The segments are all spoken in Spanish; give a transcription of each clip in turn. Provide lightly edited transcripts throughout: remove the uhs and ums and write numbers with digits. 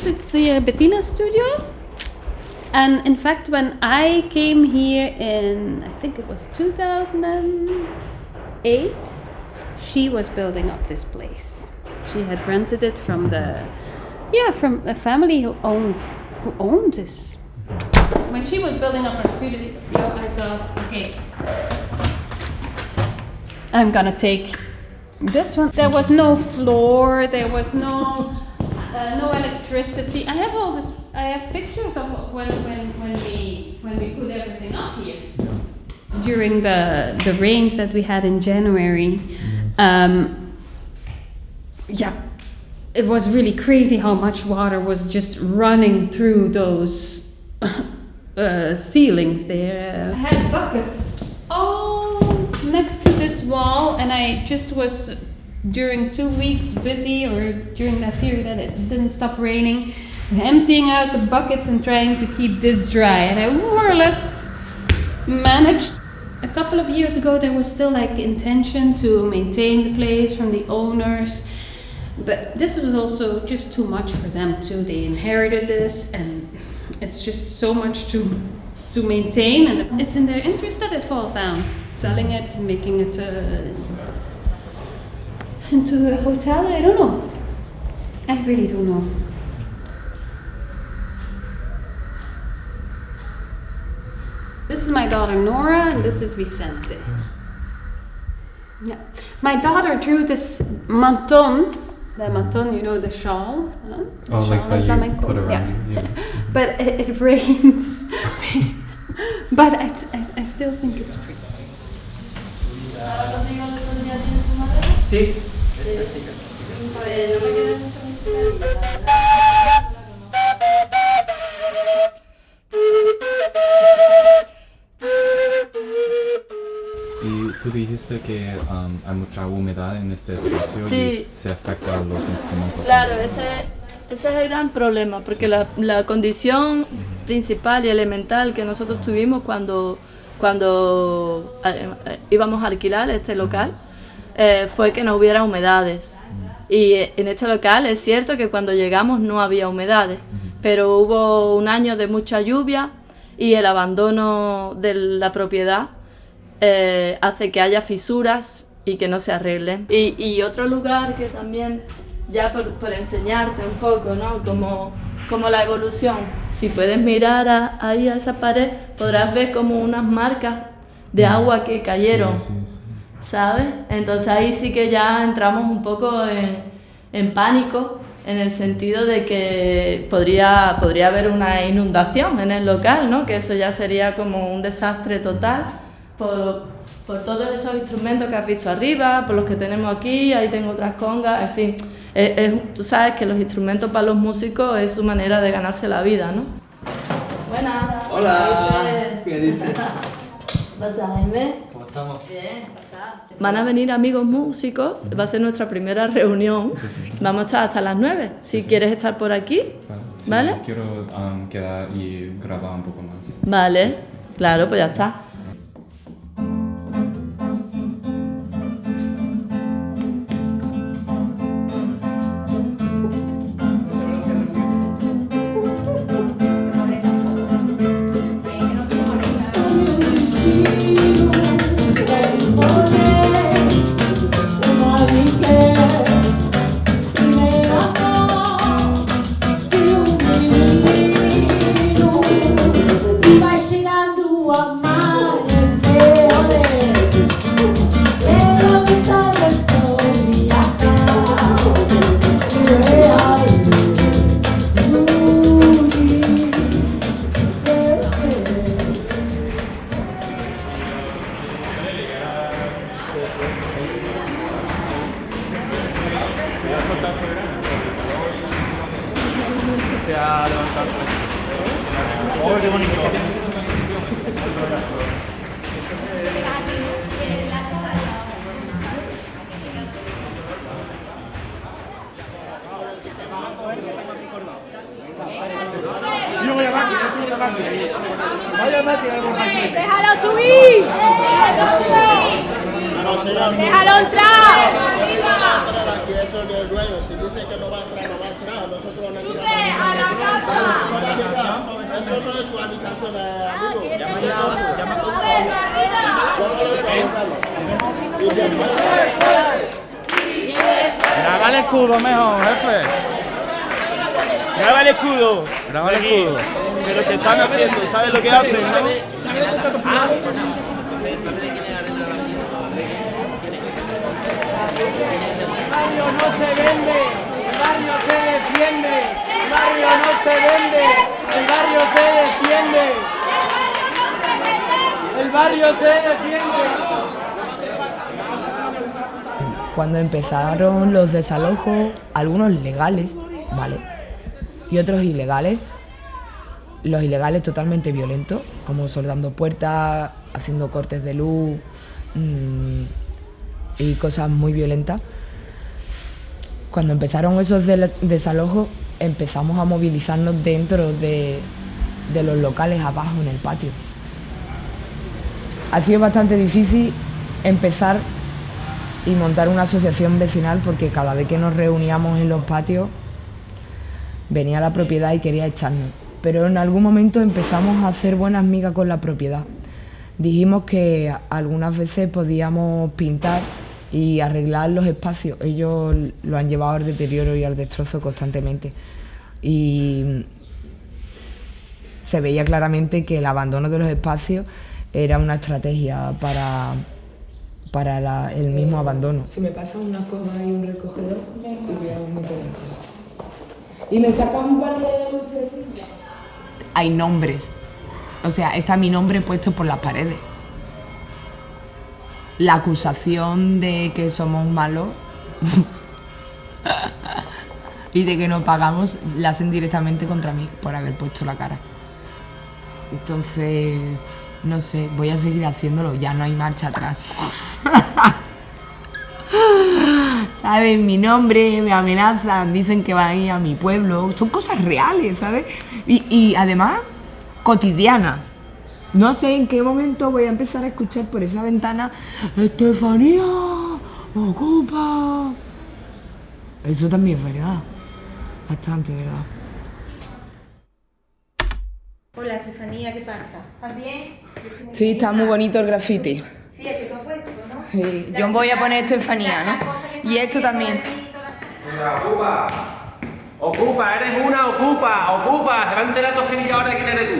this is Bettina's studio. And in fact, when I came here in, I think it was 2008, she was building up this place. She had rented it from from a family who owned this. When she was building up her studio, I thought, okay, I'm gonna take this one. There was no floor, there was no electricity. I have all this. I have pictures of when we put everything up here during the rains that we had in January. It was really crazy how much water was just running through those ceilings there. I had buckets all next to this wall, and I just was during 2 weeks busy, or during that period that it didn't stop raining, emptying out the buckets and trying to keep this dry, and I more or less managed. A couple of years ago there was still like intention to maintain the place from the owners, but this was also just too much for them too. They inherited this, and it's just so much to maintain, and it's in their interest that it falls down. Selling it, making it into a hotel, I don't know. I really don't know. This is my daughter Nora, and this is Vicente. Yeah. My daughter drew this manton. The manton, you know, the shawl. The like that you flamenco. put around you. Yeah. But it rained. But I still think it's pretty. Sí. Y tú dijiste que hay mucha humedad en este espacio Sí. y se afecta a los instrumentos. Claro, ese es el gran problema, porque la condición principal y elemental que nosotros tuvimos cuando íbamos a alquilar este local fue que no hubiera humedades. Y en este local es cierto que cuando llegamos no había humedades, pero hubo un año de mucha lluvia y el abandono de la propiedad hace que haya fisuras y que no se arreglen. Y otro lugar que también, ya por enseñarte un poco, ¿no? Como la evolución. Si puedes mirar ahí a esa pared, podrás ver como unas marcas de agua que cayeron, Sí. ¿sabes? Entonces ahí sí que ya entramos un poco en pánico, en el sentido de que podría haber una inundación en el local, ¿no? Que eso ya sería como un desastre total por todos esos instrumentos que has visto arriba, por los que tenemos aquí. Ahí tengo otras congas, en fin. Tú sabes que los instrumentos para los músicos es su manera de ganarse la vida, ¿no? Buenas. Hola. ¿Qué dices? ¿Pasa, Jaime? ¿Cómo estamos? Bien, pasa. Van a venir amigos músicos, va a ser nuestra primera reunión. Sí. Vamos a estar hasta las 9. Si quieres estar por aquí, Sí, ¿vale? Quiero quedar y grabar un poco más. Vale, Sí. claro, pues ya está. Oh, qué bonito. Yo voy a Mati, yo voy a Mati. Vaya Mati, algo más. ¡Déjalo subir! ¡Déjalo entrar! Aquí eso es del dueño. Si dice que no va a entrar, no va a entrar. Nosotros no nosotros en tu habitación, amigo. Graba el escudo mejor, jefe. Graba el escudo. Graba el escudo. Pero te están haciendo, ¿sabes lo que hacen, no? El barrio no se vende, el barrio se defiende, el barrio no se vende, el barrio se defiende, el barrio se defiende. Cuando empezaron los desalojos, algunos legales, ¿vale? Y otros ilegales. Los ilegales totalmente violentos, como soldando puertas, haciendo cortes de luz y cosas muy violentas. Cuando empezaron esos desalojos, empezamos a movilizarnos dentro de los locales abajo en el patio. Ha sido bastante difícil empezar y montar una asociación vecinal porque cada vez que nos reuníamos en los patios venía la propiedad y quería echarnos. Pero en algún momento empezamos a hacer buenas migas con la propiedad. Dijimos que algunas veces podíamos pintar y arreglar los espacios. Ellos lo han llevado al deterioro y al destrozo constantemente. Y se veía claramente que el abandono de los espacios era una estrategia para el mismo abandono. Si me pasa una escoba y un recogedor, y voy a meter en cosas. Y me saca un par de lucecillas. Hay nombres. O sea, está mi nombre puesto por las paredes. La acusación de que somos malos y de que no pagamos la hacen directamente contra mí por haber puesto la cara. Entonces, no sé, voy a seguir haciéndolo, ya no hay marcha atrás. ¿Saben? Mi nombre, me amenazan, dicen que van a ir a mi pueblo. Son cosas reales, ¿sabes? Y además, cotidianas. No sé en qué momento voy a empezar a escuchar por esa ventana: Estefanía, ocupa. Eso también es verdad. Bastante verdad. Hola, Estefanía, ¿qué pasa? ¿Estás bien? Sí, está muy bonito el graffiti. Sí, es que tú has puesto, ¿no? Sí, yo voy a poner Estefanía, ¿no? Y esto también. Venga, ocupa. Ocupa, eres una ocupa, ocupa. Se va a enterar todo Sevilla ahora de quién eres tú.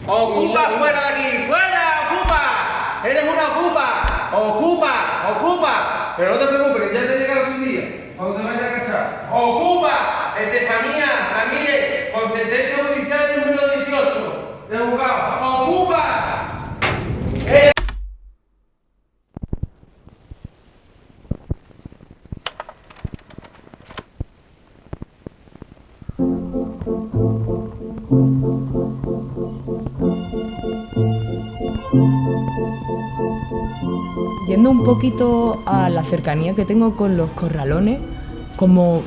Ocupa, fuera de aquí, fuera, ocupa. Eres una ocupa, ocupa, ocupa. Pero no te preocupes, que ya te llegará un día, cuando te vayas a cachar. Ocupa, Estefanía Ramírez, con sentencia judicial número 18 de juzgado. Ocupa. Yendo un poquito a la cercanía que tengo con los corralones, como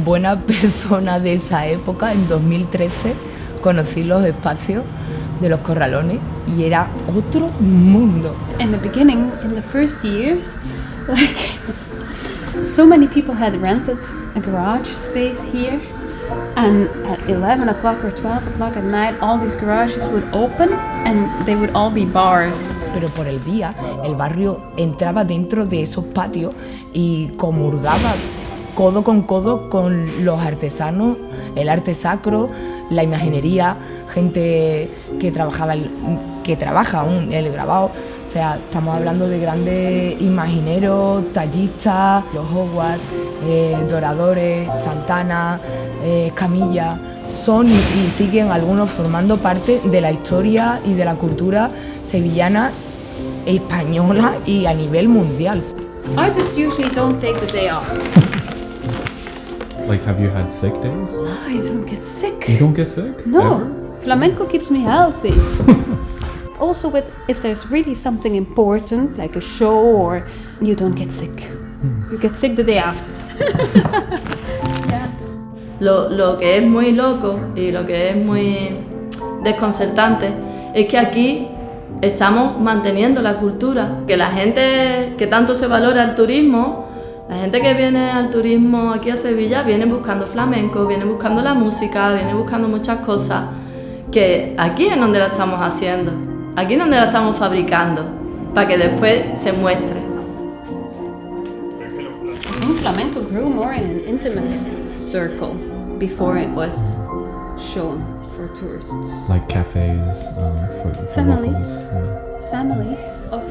buena persona de esa época, en 2013 conocí los espacios de los corralones y era otro mundo. In the beginning, in the first years, like so many people had rented a garage space here, and at 11 o'clock or 12 o'clock at night, all these garages would open and they would all be bars. Pero por el día, el barrio entraba dentro de esos patios y comulgaba codo con los artesanos, el arte sacro, la imaginería, gente que trabaja aún el grabado. O sea, estamos hablando de grandes imagineros, tallistas, los Howard, doradores, Santana, Escamilla. Son y siguen algunos formando parte de la historia y de la cultura sevillana, española y a nivel mundial. Artists usually don't take the day off. Like, have you had sick days? I don't get sick. You don't get sick? No, Ever? flamenco keeps me healthy. Also, if there's really something important, like a show, or you don't get sick. You get sick the day after. Lo que es muy loco y lo que es muy desconcertante es que aquí estamos manteniendo la cultura, que la gente que tanto se valora el turismo, la gente que viene al turismo aquí a Sevilla viene buscando flamenco, viene buscando la música, viene buscando muchas cosas que aquí es donde la estamos haciendo, aquí es donde la estamos fabricando, para que después se muestre. Flamenco grew more in an intimate circle before it was shown for tourists. Like cafes for Families. locals. Yeah. Families of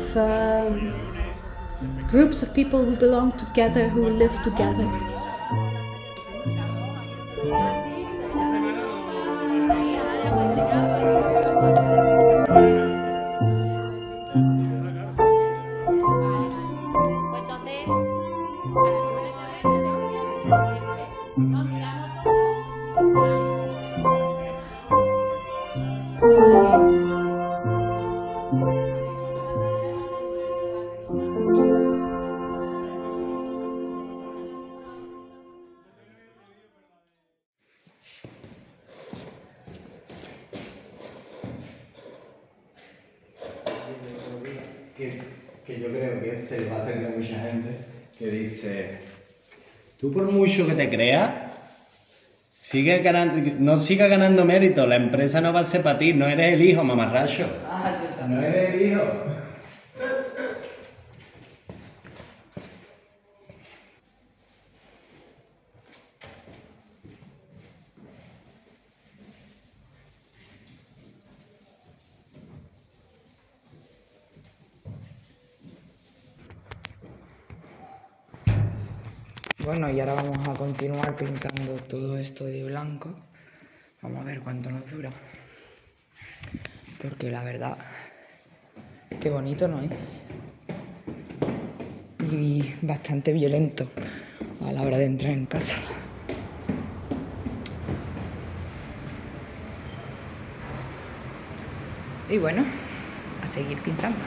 groups of people who belong together, who live together. Que yo creo que se le va a hacer a mucha gente que dice, tú por mucho que te creas, no sigas ganando mérito, la empresa no va a ser para ti, no eres el hijo, mamarracho. No eres el hijo. Bueno, y ahora vamos a continuar pintando todo esto de blanco. Vamos a ver cuánto nos dura. Porque la verdad, qué bonito, ¿no es? Y bastante violento a la hora de entrar en casa. Y bueno, a seguir pintando.